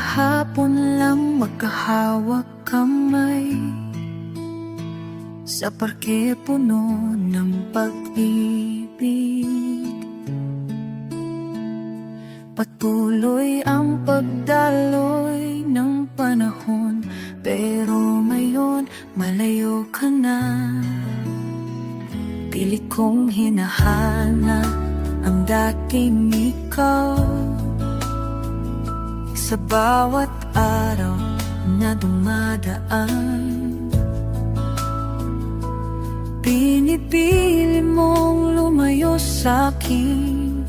kahapon lang magkahawak kamay sa parke puno ng pag-ibig. Patuloy ang pagdaloy ng panahon, pero ngayon malayo ka na. Pilit kong hinahanap ang dating ikaw sa bawat araw na dumadaan. Pinipili mong lumayo sa'kin,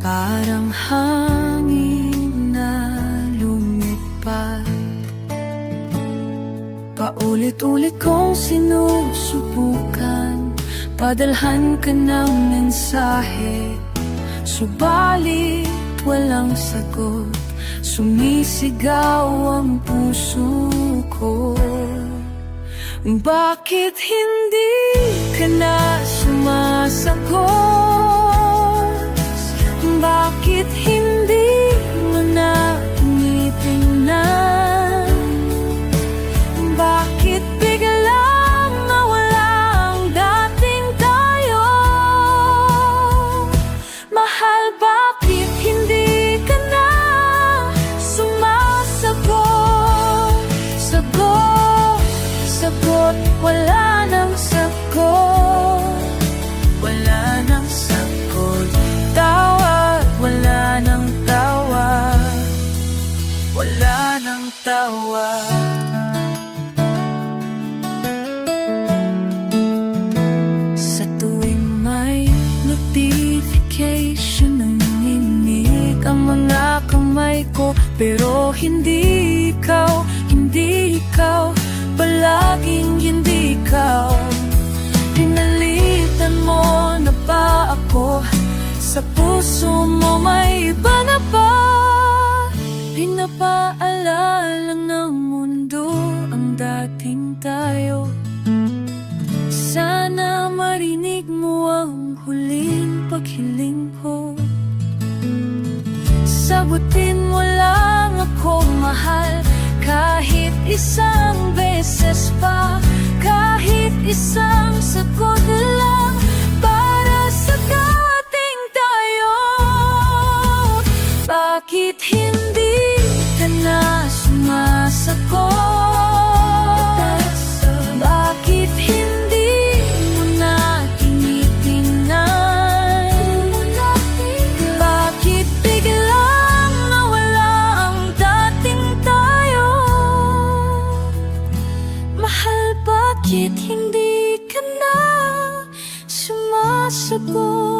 parang hangin na lumipad. Paulit-ulit kong sinusubukan padalhan ka ng mensahe, subalit walang sagot. Sumisigaw ang puso ko. Bakit hindi ka na sumasagot? Bakit hindi mo na tinitingnan? Bakit biglang nawala ang dating tayo? Mahal, bakit hindi ka na sumasagot? Sagot, sagot, wala nang sagot. Wala nang sagot. Tawag, wala nang tawag. Wala nang tawag. Notification ng nininig ang mga kamay ko, pero hindi ikaw, hindi ikaw, palaging hindi ikaw. Pinalitan mo na ba ako? Sa puso mo may iba na ba? Pinapaalala ng mundo ang dating tayo. Sana marinig mo ang huling paghiling ko. Sagutin mo lang ako, mahal, kahit isang beses pa, kahit isang sagot lang, para sa dating tayo. Bakit hindi ka na sumasagot? Bakit hindi mo na tinitingnan? Bakit biglang nawala ang dating tayo? Mahal, bakit hindi ka na sumasagot?